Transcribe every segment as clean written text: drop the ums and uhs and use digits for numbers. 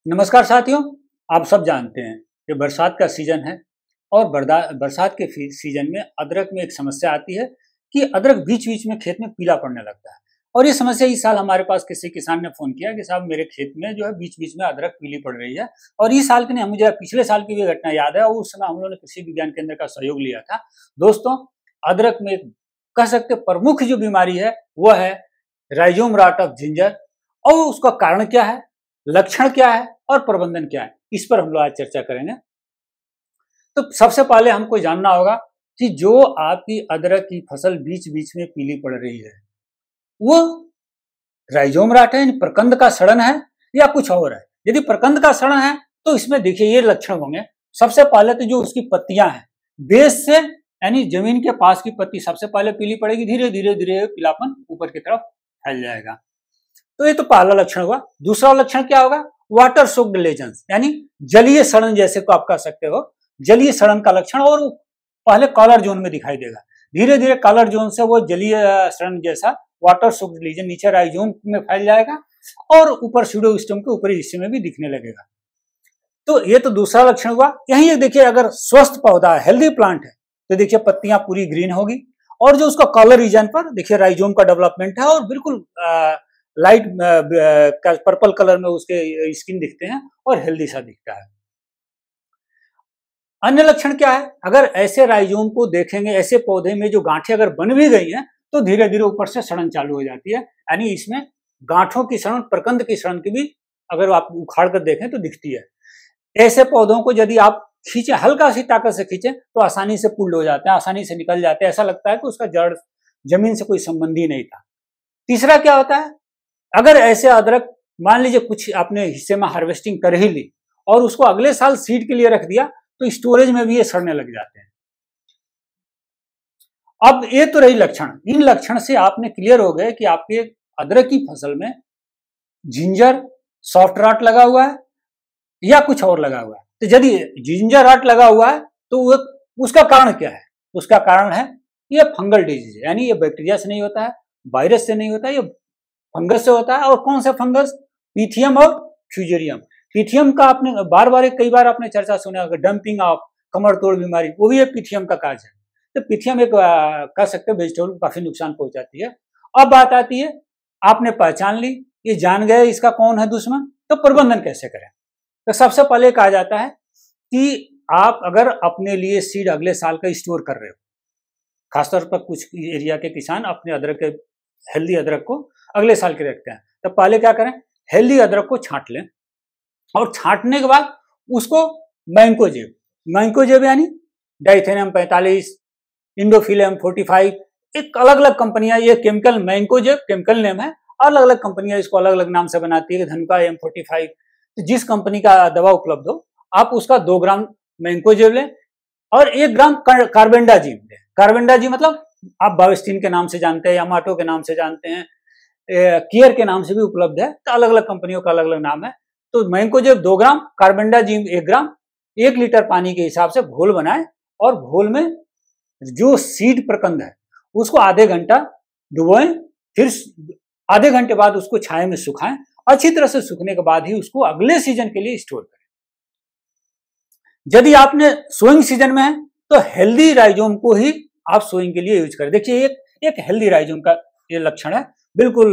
नमस्कार साथियों, आप सब जानते हैं कि बरसात का सीजन है और बरसात के सीजन में अदरक में एक समस्या आती है कि अदरक बीच बीच में खेत में पीला पड़ने लगता है। और ये समस्या इस साल हमारे पास किसी किसान ने फोन किया कि साहब मेरे खेत में जो है बीच बीच में अदरक पीली पड़ रही है। और इस साल की नहीं, मुझे पिछले साल की भी घटना याद है और उस समय हम लोगों ने कृषि विज्ञान केंद्र का सहयोग लिया था। दोस्तों, अदरक में कह सकते प्रमुख जो बीमारी है वह है राइजोम रॉट ऑफ जिंजर। और उसका कारण क्या है, लक्षण क्या है और प्रबंधन क्या है, इस पर हम लोग आज चर्चा करेंगे। तो सबसे पहले हमको जानना होगा कि जो आपकी अदरक की फसल बीच बीच में पीली पड़ रही है वो राइजोम रॉट है, प्रकंद का सड़न है या कुछ और है। यदि प्रकंद का सड़न है तो इसमें देखिए ये लक्षण होंगे। सबसे पहले तो जो उसकी पत्तियां हैं बेस से यानी जमीन के पास की पत्ती सबसे पहले पीली पड़ेगी, धीरे धीरे धीरे पीलापन ऊपर की तरफ फैल जाएगा। तो ये तो पहला लक्षण हुआ। दूसरा लक्षण क्या होगा, वाटर सोक्ड लेजन्स यानी जलीय सड़न जैसे को आप कह सकते हो, जलीय सड़न का लक्षण। और पहले कॉलर जोन में दिखाई देगा, धीरे धीरे कॉलर जोन से वो जलीय सड़न जैसा वाटर सोक्ड लीजन नीचे राइजोम में फैल जाएगा और ऊपर स्यूडोस्टोम के ऊपरी हिस्से में भी दिखने लगेगा। तो ये तो दूसरा लक्षण हुआ। यही देखिए, अगर स्वस्थ पौधा है, हेल्दी प्लांट है, तो देखिए पत्तियां पूरी ग्रीन होगी और जो उसका कॉलर रीजन पर देखिए राइजोम का डेवलपमेंट है और बिल्कुल लाइट पर्पल कलर में उसके स्किन दिखते हैं और हेल्दी सा दिखता है। अन्य लक्षण क्या है, अगर ऐसे राइजोम को देखेंगे, ऐसे पौधे में जो गांठें अगर बन भी गई हैं तो धीरे धीरे ऊपर से सड़न चालू हो जाती है। यानी इसमें गांठों की सड़न, प्रकंद की सड़न की भी अगर आप उखाड़ कर देखें तो दिखती है। ऐसे पौधों को यदि आप खींचे, हल्का सी ताकत से खींचे तो आसानी से पुल्ड हो जाते हैं, आसानी से निकल जाते हैं। ऐसा लगता है कि उसका जड़ जमीन से कोई संबंध ही नहीं था। तीसरा क्या होता है, अगर ऐसे अदरक मान लीजिए कुछ आपने हिस्से में हार्वेस्टिंग कर ही ली और उसको अगले साल सीड के लिए रख दिया तो स्टोरेज में भी ये सड़ने लग जाते हैं। अब ये तो रही लक्षण। इन लक्षण से आपने क्लियर हो गए कि आपके अदरक की फसल में जिंजर सॉफ्ट रॉट लगा हुआ है या कुछ और लगा हुआ है। तो यदि जिंजर रॉट लगा हुआ है तो वो उसका कारण क्या है, उसका कारण है ये फंगल डिजीज, यानी ये बैक्टीरिया से नहीं होता है, वायरस से नहीं होता है, ये फंगस से होता है। और कौन सा फंगस, पीथियम और फ्यूजेरियम। पीथियम का आपने बार बार कई बार आपने चर्चा सुना होगा, डंपिंग ऑफ, कमर तोड़ बीमारी, वो भी एक पीथियम का काज है। तो पीथियम एक कह सकते हो वेजिटेबल को काफी नुकसान पहुंचाती है। अब बात आती है, आपने पहचान ली, ये जान गए इसका कौन है दुश्मन, तो प्रबंधन कैसे करें। तो सबसे पहले कहा जाता है कि आप अगर अपने लिए सीड अगले साल का स्टोर कर रहे हो, खासतौर पर कुछ एरिया के किसान अपने अदरक के हेल्दी अदरक को अगले साल के रखते हैं, तो पहले क्या करें, हेल्दी अदरक को छांट लें और छांटने के बाद उसको मैंकोजेब यानी डाइथेनियम 45, इंडोफिलियम 45, एक अलग अलग कंपनियां, ये केमिकल मैंकोजेब केमिकल नेम है, अलग अलग कंपनियां इसको अलग अलग नाम से बनाती है। धनका M45, तो जिस कंपनी का दवा उपलब्ध हो आप उसका 2 ग्राम मैंकोजेब लें और 1 ग्राम कार्बेंडाजिम लें। कार्बेंडाजिम मतलब आप बाविस्टिन के नाम से जानते हैं, यामाटो के नाम से जानते हैं, केयर के नाम से भी उपलब्ध है, तो अलग अलग कंपनियों का अलग अलग नाम है। तो मैंकोजेब 2 ग्राम, कार्बेंडाजिम 1 ग्राम, 1 लीटर पानी के हिसाब से घोल बनाएं और घोल में जो सीड प्रकंद है उसको आधे घंटा डुबोएं, फिर आधे घंटे बाद उसको छाया में सुखाएं। अच्छी तरह से सूखने के बाद ही उसको अगले सीजन के लिए स्टोर करें। यदि आपने सोइंग सीजन में है तो हेल्दी राइजोम को ही आप सोइंग के लिए यूज करें। देखिए एक हेल्दी राइजोम का ये लक्षण है, बिल्कुल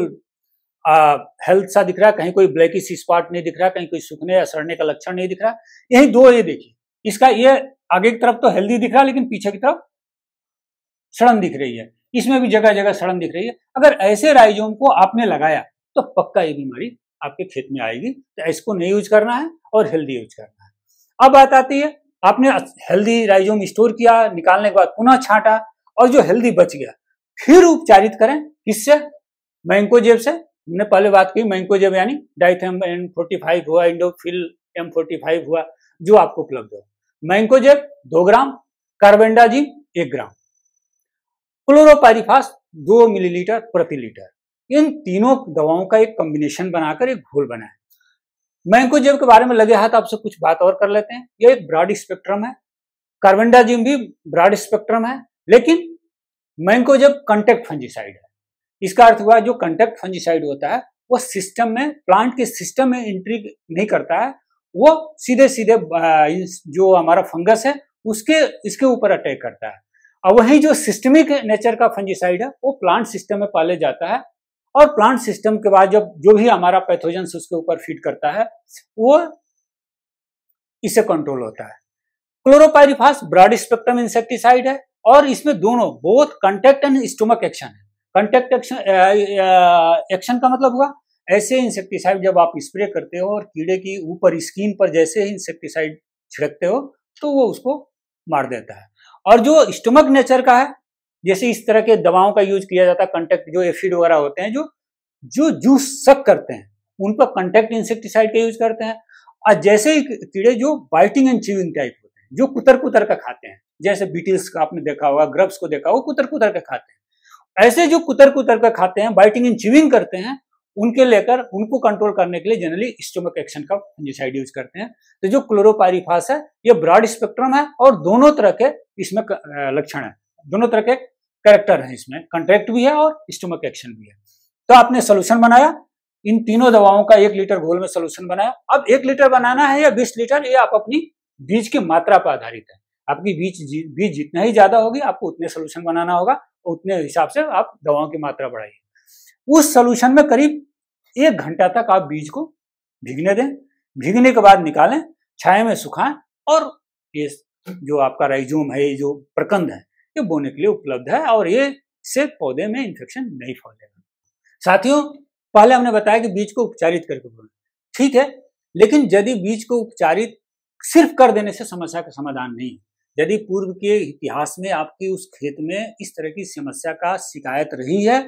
हेल्थ सा दिख रहा है, कहीं कोई ब्लैकिश स्पॉट नहीं दिख रहा, कहीं कोई सूखने या सड़ने का लक्षण नहीं दिख रहा। यही दो, ये देखिए इसका ये आगे की तरफ तो हेल्दी दिख रहा है लेकिन पीछे की तरफ सड़न दिख रही है, इसमें भी जगह जगह सड़न दिख रही है। अगर ऐसे राइजोम को आपने लगाया तो पक्का ये बीमारी आपके खेत में आएगी। तो इसको नहीं यूज करना है और हेल्दी यूज करना है। अब बात आती है, आपने हेल्दी राइजोम स्टोर किया, निकालने के बाद पुनः छांटा और जो हेल्दी बच गया फिर उपचारित करें। किससे, मैंकोजेब से। हमने पहले बात की मैंकोजेब यानी डाइथेनियम M45 हुआ, इंडोफिल M45 हुआ, जो आपको उपलब्ध हो। मैंकोजेब 2 ग्राम, कार्बेंडाजिम 1 ग्राम, क्लोरोपाइरिफास 2 मिलीलीटर प्रति लीटर। इन तीनों दवाओं का एक कॉम्बिनेशन बनाकर एक घोल बनाएं। मैंकोजेब के बारे में लगे हाथ आपसे कुछ बात और कर लेते हैं। यह एक ब्रॉड स्पेक्ट्रम है, कार्बेंडाजिम भी ब्रॉड स्पेक्ट्रम है, लेकिन मैंकोजेब कॉन्टैक्ट फंजीसाइड है। इसका अर्थ हुआ जो कॉन्टैक्ट फंजीसाइड होता है वो सिस्टम में, प्लांट के सिस्टम में एंट्री नहीं करता है, वो सीधे सीधे जो हमारा फंगस है इसके ऊपर अटैक करता है। और वही जो सिस्टमिक नेचर का फंजीसाइड है वो प्लांट सिस्टम में पाले जाता है, और प्लांट सिस्टम के बाद जब जो भी हमारा पैथोजेंस उसके ऊपर फीड करता है वो इससे कंट्रोल होता है। क्लोरोपाइरिफास ब्रॉड स्पेक्ट्रम इंसेक्टिसाइड है, और इसमें दोनों both contact and stomach action है। कांटेक्ट एक्शन का मतलब हुआ ऐसे इंसेक्टिसाइड जब आप स्प्रे करते हो और कीड़े की ऊपर स्किन पर जैसे ही इंसेक्टिसाइड छिड़कते हो तो वो उसको मार देता है। और जो स्टोमक नेचर का है, जैसे इस तरह के दवाओं का यूज किया जाता है, कांटेक्ट जो एफिड वगैरह होते हैं जो जूस सक करते हैं उन पर कांटेक्ट इंसेक्टिसाइड का यूज करते हैं। और जैसे ही कीड़े जो बाइटिंग एंड च्यूइंग टाइप होते हैं, जो कुतर कुतर का खाते हैं, जैसे बीटल्स का आपने देखा होगा, ग्रब्स को देखा होगा, कुतर कुतर का खाते हैं। ऐसे जो कुतर कुतर का खाते हैं, बाइटिंग एंड च्यूइंग करते हैं, उनको कंट्रोल करने के लिए जनरली स्टोमक एक्शन का फंजीसाइड यूज करते हैं। तो जो क्लोरोपाइरिफास है ये ब्रॉड स्पेक्ट्रम है, और दोनों तरह के इसमें लक्षण है, दोनों तरह के कैरेक्टर है इसमें, कंट्रैक्ट भी है और स्टोमक एक्शन भी है। तो आपने सोल्यूशन बनाया, इन तीनों दवाओं का 1 लीटर घोल में सोल्यूशन बनाया। अब 1 लीटर बनाना है या 20 लीटर, ये आप अपनी बीज की मात्रा पर आधारित है। आपकी बीज जितना ही ज्यादा होगी आपको उतने सोल्यूशन बनाना होगा, उतने हिसाब से आप दवाओं की मात्रा बढ़ाइए। उस सोल्यूशन में करीब 1 घंटा तक आप बीज को भीगने दें। भीगने के बाद निकालें, छाया में सुखाएं, और ये जो आपका राइजोम है, जो प्रकंद है, ये बोने के लिए उपलब्ध है, और ये से पौधे में इंफेक्शन नहीं फैलेगा। साथियों, पहले हमने बताया कि बीज को उपचारित करके बोना, ठीक है, लेकिन यदि बीज को उपचारित सिर्फ कर देने से समस्या का समाधान नहीं है। यदि पूर्व के इतिहास में आपकी उस खेत में इस तरह की समस्या का शिकायत रही है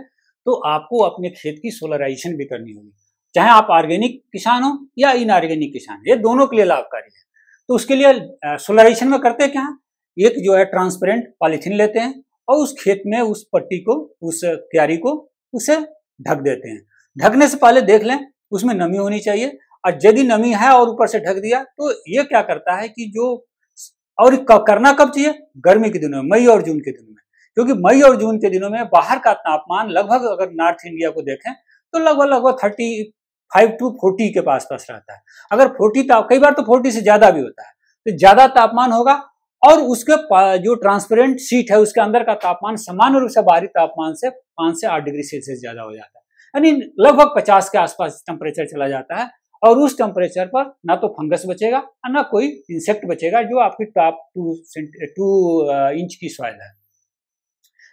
तो आपको अपने खेत की सोलराइजेशन भी करनी होगी, चाहे आप ऑर्गेनिक किसान हो या इनऑर्गेनिक किसान, ये दोनों के लिए लाभकारी है। तो उसके लिए सोलराइजेशन में करते क्या, एक जो है ट्रांसपेरेंट पॉलीथीन लेते हैं और उस खेत में उस पट्टी को, उस क्यारी को, उसे ढक देते हैं। ढकने से पहले देख लें उसमें नमी होनी चाहिए, और यदि नमी है और ऊपर से ढक दिया तो ये क्या करता है कि जो, और करना कब चाहिए, गर्मी के दिनों में, मई और जून के दिनों में, क्योंकि मई और जून के दिनों में बाहर का तापमान लगभग, अगर नॉर्थ इंडिया को देखें तो लगभग 35 to 40 के पास रहता है। अगर 40, कई बार तो 40 से ज्यादा भी होता है, तो ज्यादा तापमान होगा, और उसके जो ट्रांसपेरेंट शीट है उसके अंदर का तापमान सामान्य रूप से बाहरी तापमान से 5 से 8 डिग्री सेल्सियस ज्यादा हो जाता है, यानी लगभग 50 के आसपास टेम्परेचर चला जाता है। और उस टेम्परेचर पर ना तो फंगस बचेगा और ना कोई इंसेक्ट बचेगा जो आपकी टॉप 2 इंच की सॉइल है।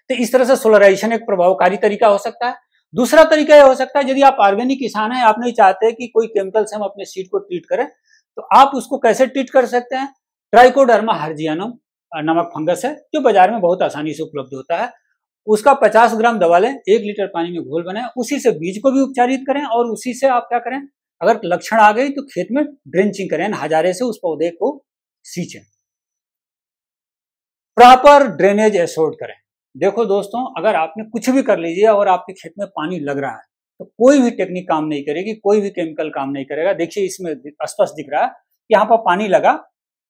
तो इस तरह से सोलराइजेशन एक प्रभावकारी तरीका हो सकता है। दूसरा तरीका यह हो सकता है, यदि आप ऑर्गेनिक किसान हैं, आप नहीं चाहते कि कोई केमिकल से हम अपने सीड को ट्रीट करें, तो आप उसको कैसे ट्रीट कर सकते हैं। ट्राइकोडर्मा हर्जियानम नामक फंगस है जो बाजार में बहुत आसानी से उपलब्ध होता है, उसका 50 ग्राम दवा लें, 1 लीटर पानी में घोल बनाएं, उसी से बीज को भी उपचारित करें, और उसी से आप क्या करें, अगर लक्षण आ गई तो खेत में ड्रेंचिंग करें, हजारे से उस पौधे को सींचें। प्रॉपर ड्रेनेज एश्योर्ड करें। देखो दोस्तों, अगर आपने कुछ भी कर लीजिए और आपके खेत में पानी लग रहा है तो कोई भी टेक्निक काम नहीं करेगी, कोई भी केमिकल काम नहीं करेगा। देखिए इसमें स्पष्ट दिख रहा है कि यहाँ पर पानी लगा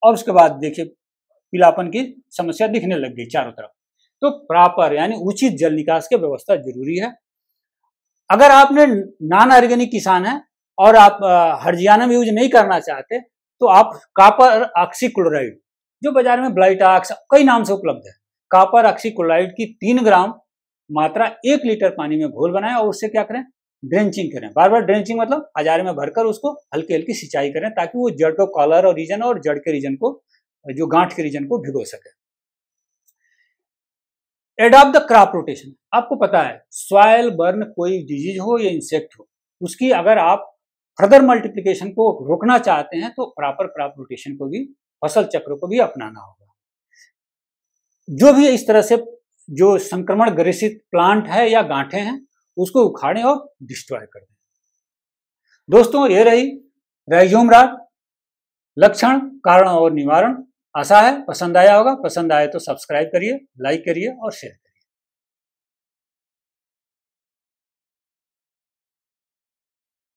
और उसके बाद देखिए पीलापन की समस्या दिखने लग गई चारों तरफ। तो प्रॉपर यानी उचित जल निकास की व्यवस्था जरूरी है। अगर आपने नॉन ऑर्गेनिक किसान है और आप हर्जियानम यूज नहीं करना चाहते तो आप कॉपर ऑक्सीक्लोराइड, जो बाजार में ब्लाइटॉक्स कई नाम से उपलब्ध है, कॉपर ऑक्सीक्लोराइड की 3 ग्राम मात्रा 1 लीटर पानी में घोल बनाएं और उससे क्या करें, ड्रेंचिंग करें। बार बार ड्रेंचिंग मतलब हजारे में भरकर उसको हल्की हल्की सिंचाई करें ताकि वो जड़ को, कॉलर और रीजन और जड़ के रीजन को, जो गांठ के रीजन को भिगो सके। Adopt the crop rotation. आपको पता है सॉइल बर्न कोई डिजीज हो या इंसेक्ट हो, उसकी अगर आप फर्दर मल्टीप्लिकेशन को रोकना चाहते हैं तो प्रॉपर क्रॉप रोटेशन को भी, फसल चक्र को भी अपनाना होगा। जो भी इस तरह से जो संक्रमण ग्रसित प्लांट है या गांठें हैं उसको उखाड़ें और डिस्ट्रॉय कर दें। दोस्तों, ये रही राइजोम रॉट, लक्षण, कारण और निवारण। आशा है पसंद आया होगा। पसंद आए तो सब्सक्राइब करिए, लाइक करिए और शेयर करिए।